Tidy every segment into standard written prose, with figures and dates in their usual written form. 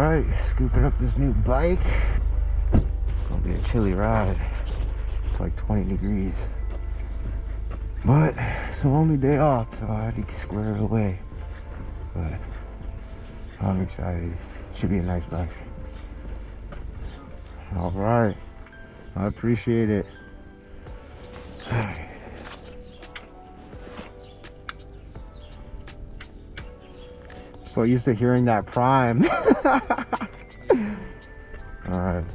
Alright, scooping up this new bike. It's gonna be a chilly ride. It's like 20 degrees. But it's the only day off, so I had to square it away. But I'm excited. Should be a nice bike. Alright. I appreciate it. So used to hearing that prime. Alright.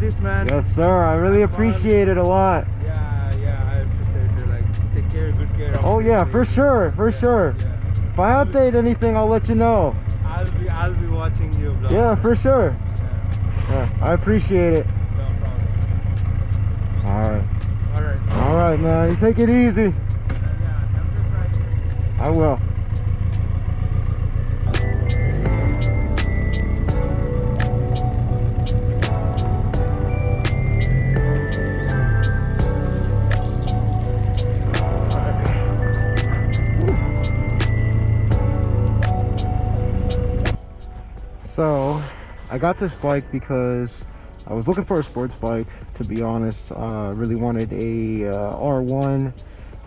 This, man. Yes, sir. I really appreciate it a lot. Yeah, I appreciate it. Like, take good care of. Oh yeah, for sure. Yeah. If I update anything, I'll let you know. I'll be watching you, vlog. Yeah, for sure. Yeah, I appreciate it. No problem. All right, man. You take it easy. Yeah, have a good Friday. I will. So I got this bike because I was looking for a sports bike, to be honest. I really wanted a R1,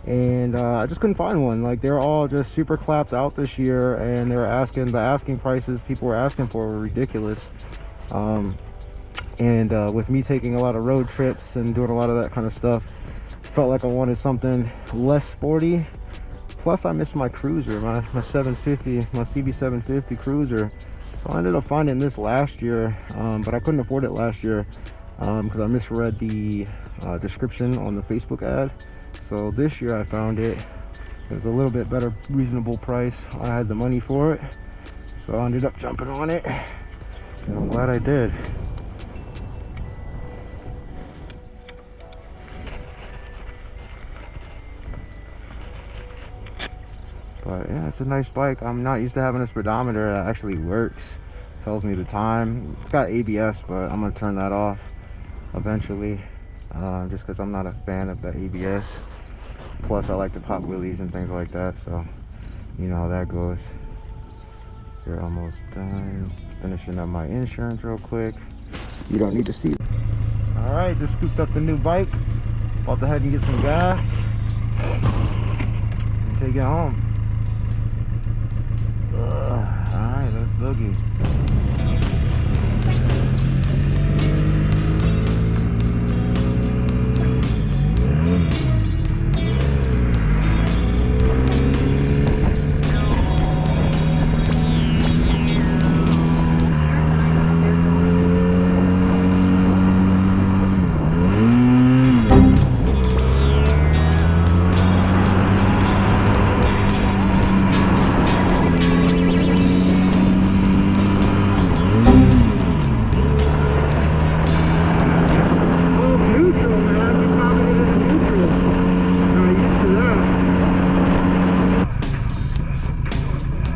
and I just couldn't find one. Like, they're all just super clapped out this year, and they were asking, the asking prices people were asking for were ridiculous. With me taking a lot of road trips and doing a lot of that kind of stuff, felt like I wanted something less sporty. Plus I missed my cruiser, my 750, my CB750 cruiser. So I ended up finding this last year, but I couldn't afford it last year because I misread the description on the Facebook ad. So this year I found it. It was a little bit better, reasonable price. I had the money for it, so I ended up jumping on it, and I'm glad I did. But yeah, it's a nice bike. I'm not used to having a speedometer that actually works. Tells me the time. It's got ABS, but I'm gonna turn that off eventually, just because I'm not a fan of the ABS. Plus I like to pop wheelies and things like that, so you know how that goes. We're almost done. Finishing up my insurance real quick. You don't need to see it. Alright, just scooped up the new bike. About to head and get some gas and take it home. Alright, let's boogie.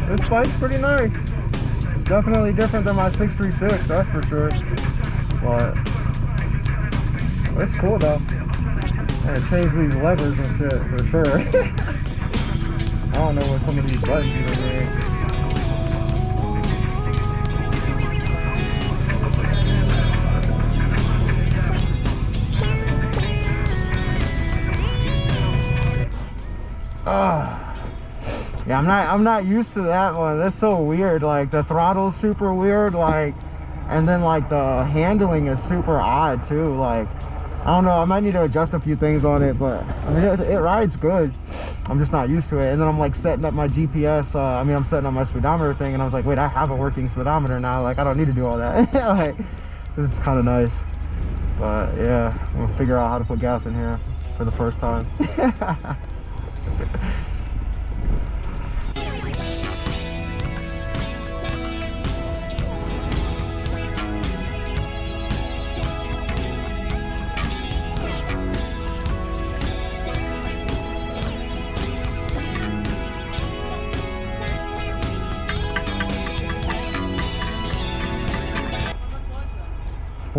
This bike's pretty nice. Definitely different than my 636, that's for sure. But it's cool though. And it changed these levers and shit for sure. I don't know what some of these buttons even mean. Yeah, I'm not used to that one. That's so weird. Like, the throttle's super weird, like, and then like the handling is super odd too. Like, I don't know, I might need to adjust a few things on it, but I mean it rides good. I'm just not used to it. And then I'm like setting up my GPS, I'm setting up my speedometer thing, and I was like, wait, I have a working speedometer now. Like, I don't need to do all that. Like, this is kind of nice. But yeah, I'm gonna figure out how to put gas in here for the first time.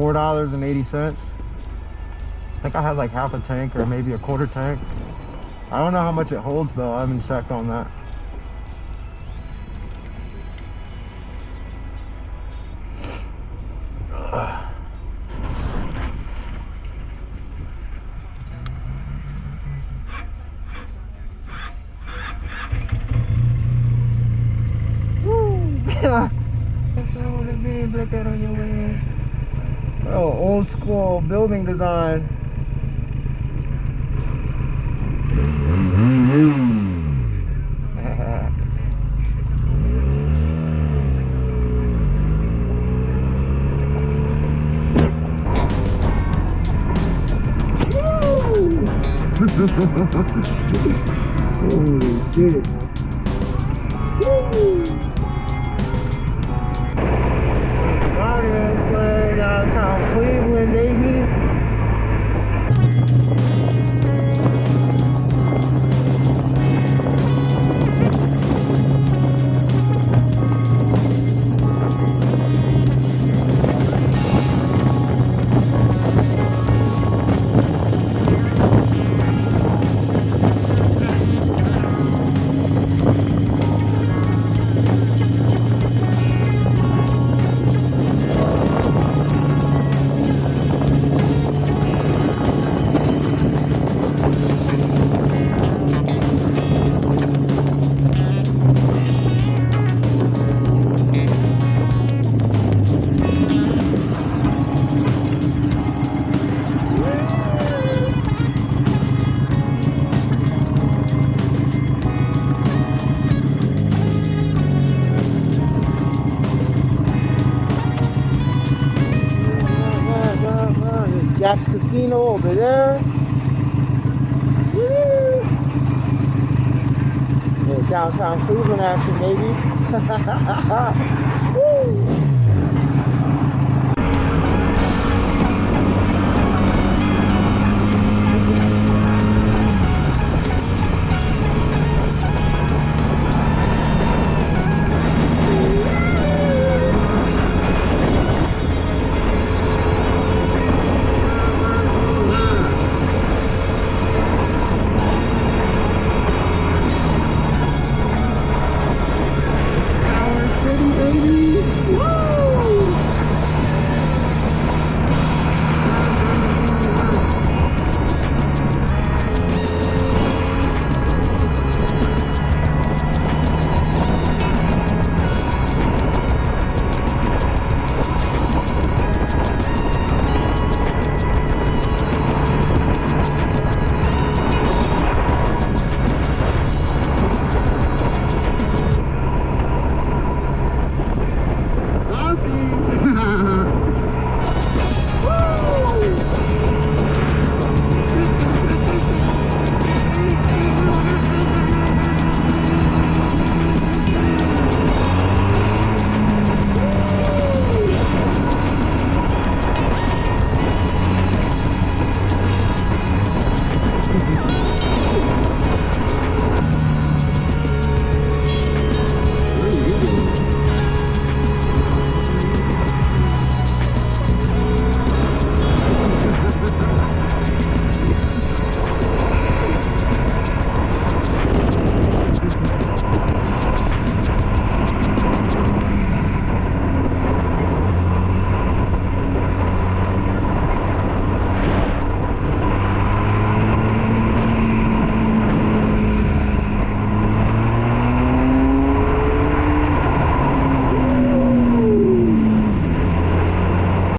$4.80. I think I had like half a tank or maybe a quarter tank. I don't know how much it holds though. I haven't checked on that. That's not what it means. Put that on your way. Oh, old school building design. Holy shit. Woo! Downtown Cleveland, baby. Jack's Casino over there. Woo! Yeah, downtown Cleveland action, baby.